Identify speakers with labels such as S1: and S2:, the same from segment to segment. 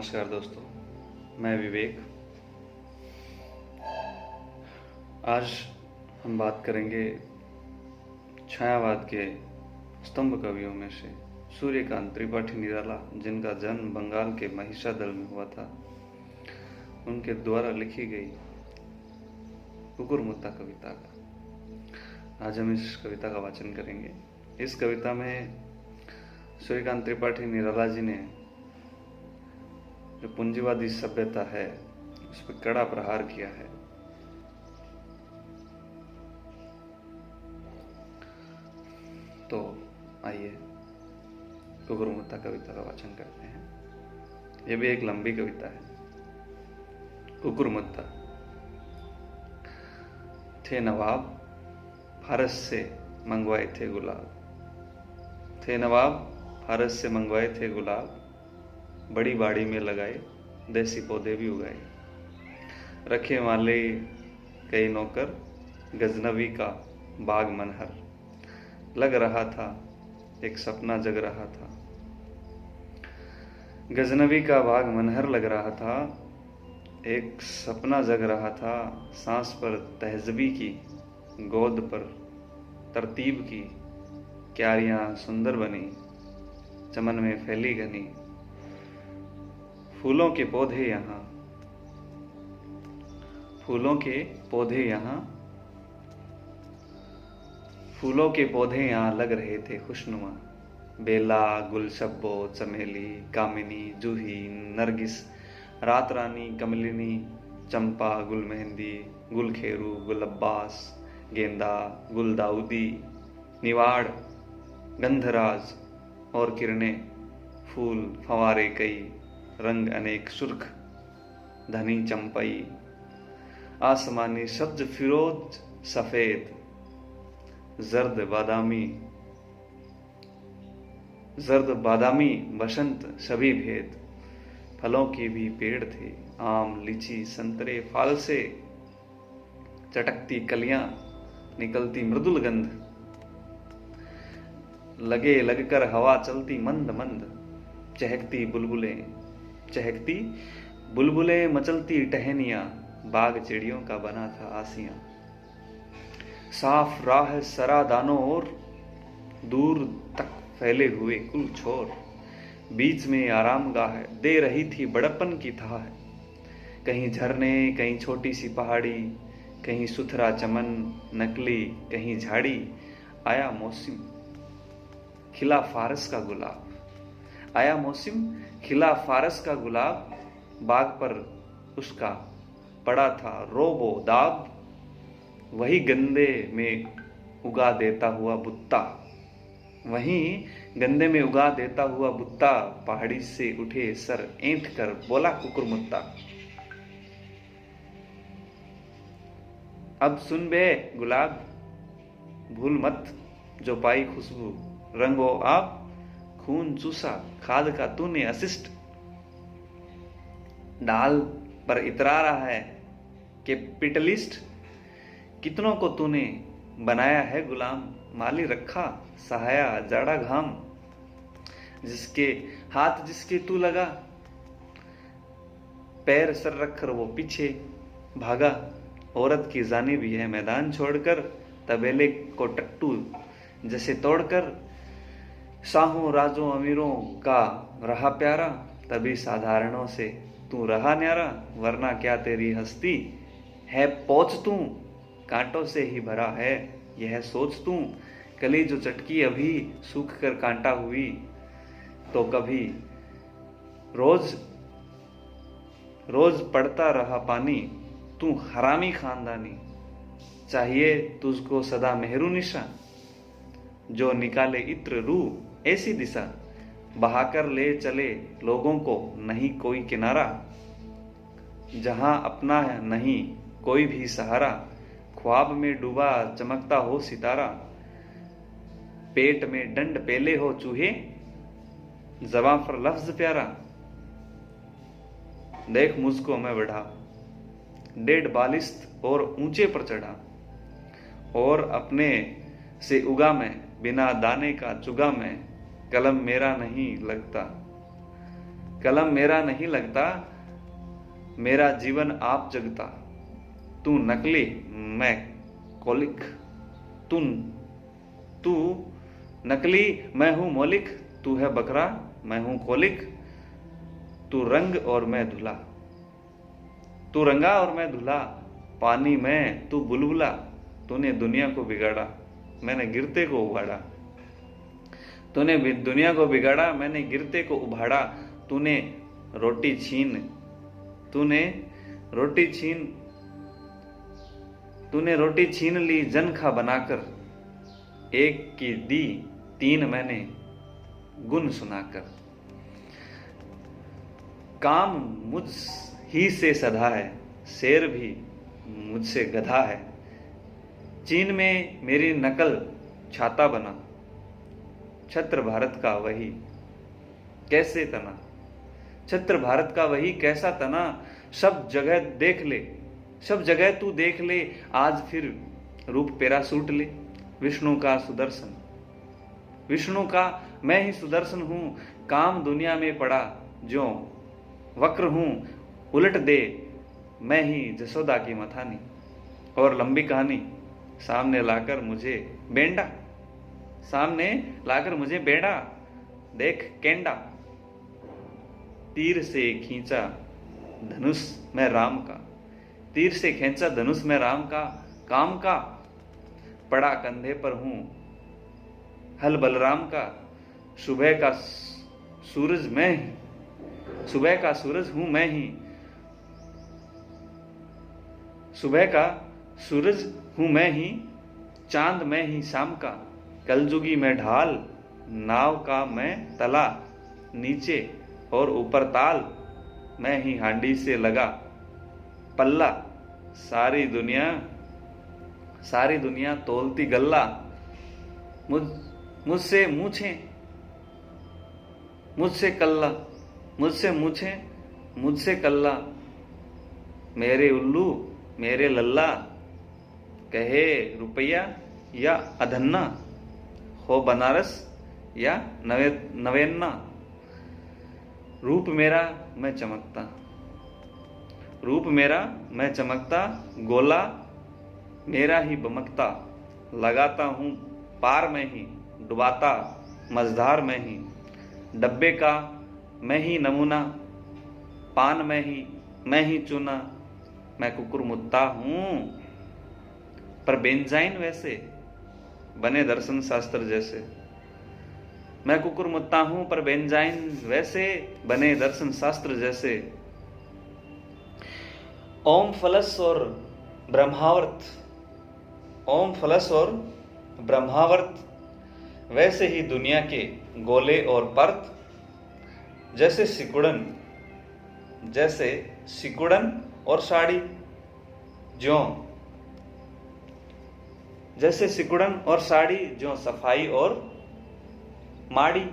S1: नमस्कार दोस्तों, मैं विवेक। आज हम बात करेंगे छायावाद के स्तंभ कवियों में से सूर्यकांत त्रिपाठी निराला, जिनका जन्म बंगाल के महिषादल में हुआ था। उनके द्वारा लिखी गई कुकुर मुत्ता कविता का आज हम इस कविता का वाचन करेंगे। इस कविता में सूर्यकांत त्रिपाठी निराला जी ने जो पूंजीवादी सभ्यता है उस पर कड़ा प्रहार किया है। तो आइए कुकुर मुत्ता कविता का वाचन करते हैं। यह भी एक लंबी कविता है। कुकुर मुत्ता। थे नवाब, फारस से मंगवाए थे गुलाब। थे नवाब, फारस से मंगवाए थे गुलाब। बड़ी बाड़ी में लगाए, देसी पौधे भी उगाए। रखे माले कई नौकर, गजनवी का बाग मनहर। लग रहा था एक सपना जग रहा था। गजनवी का बाग मनहर लग रहा था, एक सपना जग रहा था। सांस पर तहज़बी की, गोद पर तरतीब की। क्यारियां सुंदर बनी, चमन में फैली घनी। फूलों के पौधे यहाँ, फूलों के पौधे यहाँ, फूलों के पौधे यहाँ लग रहे थे खुशनुमा। बेला, गुलशब्बो, चमेली, कामिनी, जूही, नरगिस, रात रानी, कमलिनी, चंपा, गुल मेहंदी, गुलखेरू, गुलब्बास, गेंदा, गुलदाउदी, निवाड़, गंधराज और किरणें। फूल फंवारे कई, रंग अनेक सुर्ख, धनी चंपई। आसमानी सब्ज, फिरोज, सफेद, जर्द बादामी, बसंत सभी भेद। फलों के भी पेड़ थे, आम, लीची, संतरे, फालसे। चटकती कलियां, निकलती मृदुल गंध। लगे लगकर हवा चलती मंद मंद। चहकती बुलबुलें, मचलती टहनियां। बाग चिड़ियों का बना था आसियां। साफ राह सरादानों और, दूर तक फैले हुए कुल छोर। बीच में आरामगाह दे रही थी बड़प्पन की थाह। कहीं झरने, कहीं छोटी सी पहाड़ी, कहीं सुथरा चमन नकली, कहीं झाड़ी। आया मौसम खिला फारस का गुलाब। आया मौसम खिला फारस का गुलाब। बाग पर उसका पड़ा था रोबो दाब। वही गंदे में उगा देता हुआ बुत्ता। वहीं गंदे में उगा देता हुआ बुत्ता। पहाड़ी से उठे सर ऐंठ कर बोला कुकुर मुत्ता। अब सुन बे गुलाब, भूल मत जो पाई खुशबू। रंगो आप, खून चूसा खाद का तूने असिस्ट। डाल पर इतरा रहा है कैपिटलिस्ट। कितनों को तूने बनाया है गुलाम। माली रखा सहाया जाड़ा घाम। जिसके हाथ जिसके तू लगा, पैर सर रखकर वो पीछे भागा। औरत की जानी भी है मैदान छोड़कर। तबेले को टट्टू जैसे तोड़कर। शाहों राजों अमीरों का रहा प्यारा। तभी साधारणों से तू रहा न्यारा। वरना क्या तेरी हस्ती है पोच तू। कांटों से ही भरा है यह सोच तू। कली जो चटकी अभी सूख कर कांटा हुई, तो कभी रोज रोज पड़ता रहा पानी। तू हरामी खानदानी, चाहिए तुझको सदा मेहरू निशा। जो निकाले इत्र रू ऐसी दिशा। बहाकर ले चले लोगों को नहीं कोई किनारा। जहां अपना है नहीं कोई भी सहारा। ख्वाब में डूबा चमकता हो सितारा। पेट में डंड पेले हो चूहे, ज़बां पर लफ्ज प्यारा। देख मुझको मैं बढ़ा, 1.5 बालिस्त और ऊंचे पर चढ़ा। और अपने से उगा मैं, बिना दाने का चुगा मैं। कलम मेरा नहीं लगता, कलम मेरा नहीं लगता, मेरा जीवन आप जगता। तू नकली मैं कौलिक, तू नकली मैं हूं मौलिक, तू है बकरा मैं हूं कौलिक। तू रंग और मैं धुला, तू रंगा और मैं धुला, पानी में तू बुलबुला। तूने दुनिया को बिगाड़ा, मैंने गिरते को उबाड़ा। तूने दुनिया को बिगाड़ा, मैंने गिरते को उभाड़ा। तूने रोटी छीन, तूने रोटी छीन ली जन खा बनाकर। एक की दी तीन मैंने गुण सुनाकर। काम मुझ ही से सधा है, शेर भी मुझसे गधा है। चीन में मेरी नकल छाता बना, छत्र भारत का वही कैसे तना। छत्र भारत का वही कैसा तना। सब जगह देख ले, सब जगह तू देख ले, आज फिर रूप पैरासूट ले। विष्णु का सुदर्शन, विष्णु का मैं ही सुदर्शन हूं। काम दुनिया में पड़ा जो वक्र हूं, उलट दे मैं ही जसोदा की मथानी। और लंबी कहानी सामने लाकर मुझे बेंडा, सामने लाकर मुझे बेंडा। देख केंडा, तीर से खींचा धनुष मैं राम का। तीर से खींचा धनुष मैं राम का। काम का पड़ा कंधे पर हूं हल बलराम का। सुबह का सूरज मैं ही, सुबह का सूरज हूं मैं ही। सुबह का सूरज हूं मैं ही, चांद मैं ही शाम का। कलजुगी मैं ढाल, नाव का मैं तला। नीचे और ऊपर ताल, मैं ही हांडी से लगा पल्ला। सारी दुनिया तोलती गल्ला। मुझसे मूछे, मुझसे कल्ला, मुझसे मूछे, मुझसे कल्ला। मेरे उल्लू मेरे लल्ला, कहे रुपया या अधन्ना। हो बनारस या नवेन्ना। रूप मेरा मैं चमकता, रूप मेरा मैं चमकता। गोला मेरा ही बमकता। लगाता हूं पार में ही, डुबाता मझधार में ही। डब्बे का मैं ही नमूना, पान में ही मैं ही चूना। मैं कुकुरमुत्ता हूं पर बेंजाइन वैसे, बने दर्शन शास्त्र जैसे। मैं कुकुरमुत्ता हूं पर बेंजाइन वैसे, बने दर्शन शास्त्र जैसे। ओम फलस और ब्रह्मावर्त, ओम फलस और ब्रह्मावर्त। वैसे ही दुनिया के गोले और परत। जैसे सिकुड़न और साड़ी ज्यों, जैसे सिकुड़न और साड़ी ज्यों सफाई और माड़ी।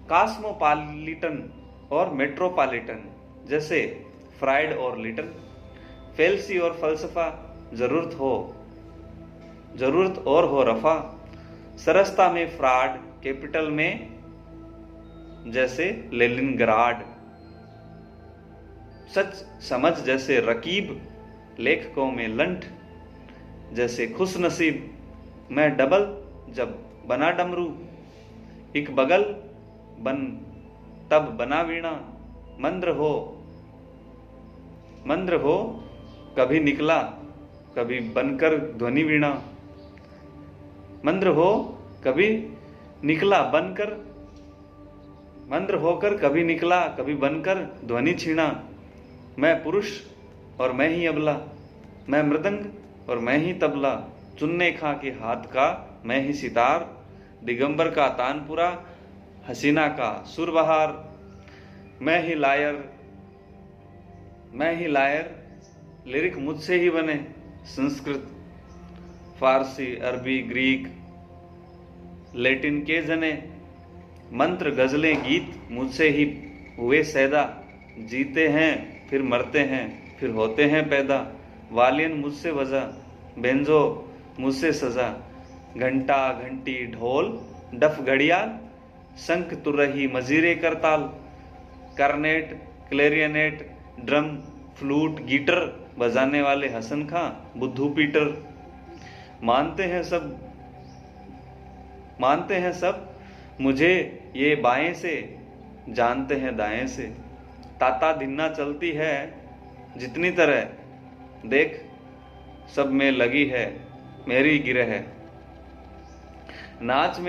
S1: कास्मोपॉलिटन और मेट्रोपॉलिटन, जैसे फ्राइड और लिटल। फेल्सी और फलसफा, जरूरत और हो रफा। सरसता में फ्रॉड, कैपिटल में जैसे लेनिनग्राड। सच समझ जैसे रकीब, लेखकों में लंठ जैसे खुशनसीब। मैं डबल जब बना डमरू, एक बगल बन तब बना वीणा। मंद्र हो कभी निकला, कभी बनकर ध्वनि वीणा। मंद्र हो कभी निकला बनकर, मंद्र होकर कभी निकला, कभी बनकर ध्वनि छीना। मैं पुरुष और मैं ही अबला, मैं मृदंग और मैं ही तबला। चुन्ने खां के हाथ का मैं ही सितार, दिगंबर का तानपुरा, हसीना का सुरबहार। मैं ही लायर, लिरिक मुझसे ही बने। संस्कृत, फारसी, अरबी, ग्रीक, लैटिन के जने। मंत्र, गजलें, गीत मुझसे ही हुए सैदा। जीते हैं फिर मरते हैं, फिर होते हैं पैदा। वालियन मुझसे वजा, बेंजो मुझसे सजा। घंटा, घंटी, ढोल, डफ, घड़ियाल, शंख, तुरही, मजीरे, करताल। कार्नेट, क्लेरियनेट, ड्रम, फ्लूट, गिटर बजाने वाले हसन खां, बुद्धू पीटर। मानते हैं सब मुझे ये बाएं से, जानते हैं दाएं से। ताता धिन्ना चलती है जितनी तरह, देख सब में लगी है मेरी गिरह है। नाच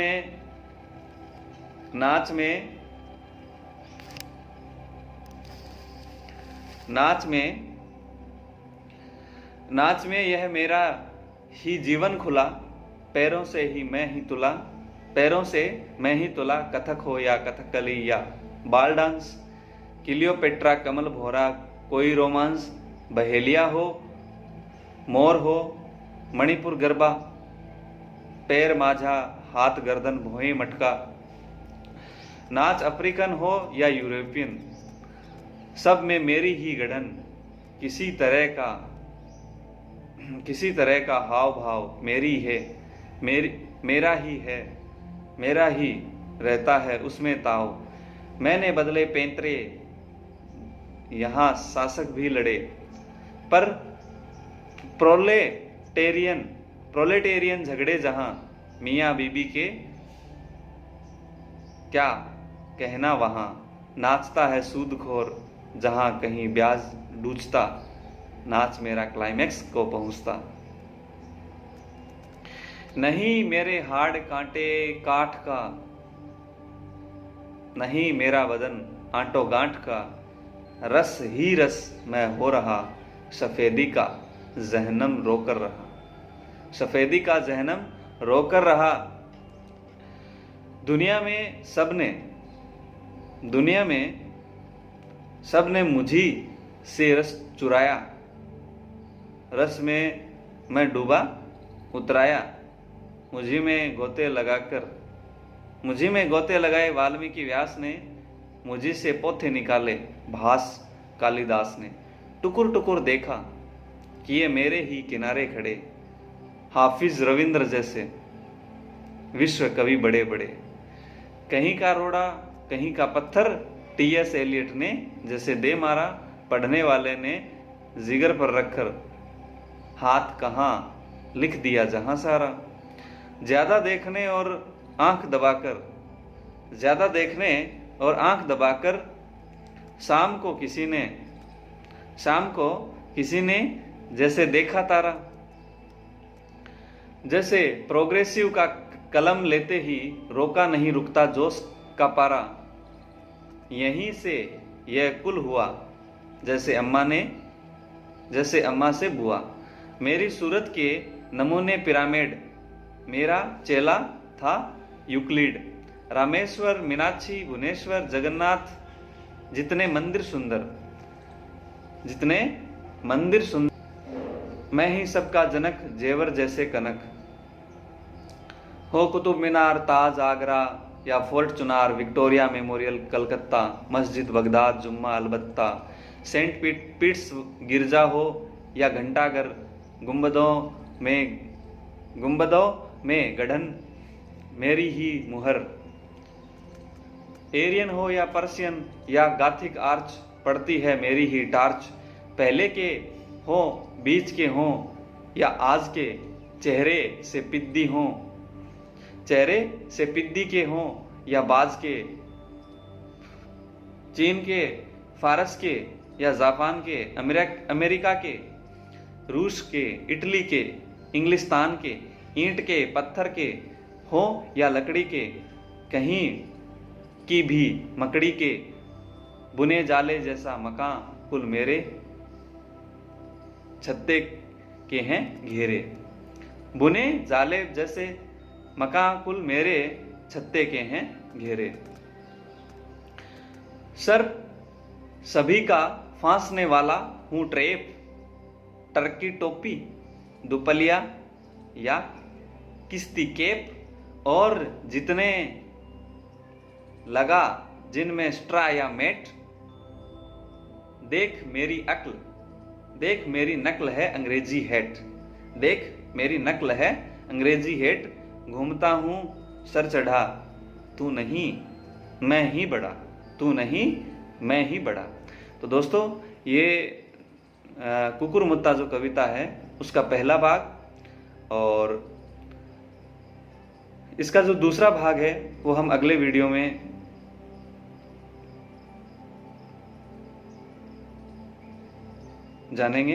S1: में यह मेरा ही जीवन खुला, पैरों से मैं ही तुला। कथक हो या कथकली या बाल डांस, क्लियोपेट्रा, कमल भोरा, कोई रोमांस, बहेलिया हो, मोर हो, मणिपुर गरबा, पैर माझा, हाथ गर्दन, भोई मटका। नाच अफ्रीकन हो या यूरोपियन, सब में मेरी ही गढ़न। किसी तरह का हाव भाव मेरी है, मेरा ही रहता है उसमें ताव। मैंने बदले पैंतरे, यहाँ शासक भी लड़े, पर प्रोलेटेरियन झगड़े जहां, मियाँ बीबी के क्या कहना वहां। नाचता है सूदखोर जहां कहीं ब्याज डूचता, नाच मेरा क्लाइमैक्स को पहुंचता। नहीं मेरे हाड़ कांटे काठ का, नहीं मेरा बदन आंटो गांठ का। रस ही रस मैं हो रहा, सफेदी का जहनम रोकर रहा। सफेदी का जहनम रोकर रहा। दुनिया में सबने मुझी से रस चुराया। रस में मैं डूबा उतराया। मुझी में गोते लगाए वाल्मीकि व्यास ने, मुझी से पोथे निकाले भास कालिदास ने। टुकुर टुकुर देखा कि ये मेरे ही किनारे खड़े, हाफिज रविंद्र जैसे विश्व कवि बड़े बड़े। कहीं का रोड़ा कहीं का पत्थर, टी.एस. एलियट ने जैसे दे मारा, पढ़ने वाले ने जिगर पर रखकर हाथ कहाँ लिख दिया जहां सारा। ज्यादा देखने और आंख दबाकर शाम को किसी ने जैसे देखा तारा। जैसे प्रोग्रेसिव का कलम लेते ही रोका नहीं रुकता जोश का पारा। यहीं से यह कुल हुआ जैसे अम्मा से बुआ। मेरी सूरत के नमूने पिरामिड, मेरा चेला था यूक्लिड। रामेश्वर, मीनाक्षी, भुवनेश्वर, जगन्नाथ, जितने मंदिर सुंदर, मैं ही सबका जनक, जेवर जैसे कनक। हो कुतुब मीनार, ताज आगरा या fort Chunar, Victoria memorial Calcutta, मस्जिद बगदाद, जुम्मा अलबत्ता। सेंट पीट्स गिरजा हो या घंटाघर, गुंबदों में गढ़न मेरी ही मुहर। एरियन हो या पर्शियन या गाथिक आर्च, पड़ती है मेरी ही टार्च। पहले के हो बीच के हो या आज के, चेहरे से पिद्दी के हो या बाज के। चीन के, फारस के या जापान के, अमेरिका के, रूस के, इटली के, इंग्लिस्तान के, ईंट के, पत्थर के हो या लकड़ी के, कहीं की भी मकड़ी के। बुने जाले जैसा मकान कुल मेरे, छत्ते के हैं घेरे। बुने जाले जैसे मकान कुल मेरे, छत्ते के हैं घेरे। सर सभी का फांसने वाला हूं ट्रेप, टर्की टोपी, दुपलिया या किस्ती केप। और जितने लगा जिनमें स्ट्रा या मेट। देख मेरी नकल है अंग्रेजी हेट। देख मेरी नकल है अंग्रेजी हेट। घूमता हूं सर चढ़ा, तू नहीं मैं ही बड़ा, तू नहीं मैं ही बड़ा। तो दोस्तों ये कुकुर मुत्ता जो कविता है उसका पहला भाग, और इसका जो दूसरा भाग है वो हम अगले वीडियो में जानेंगे।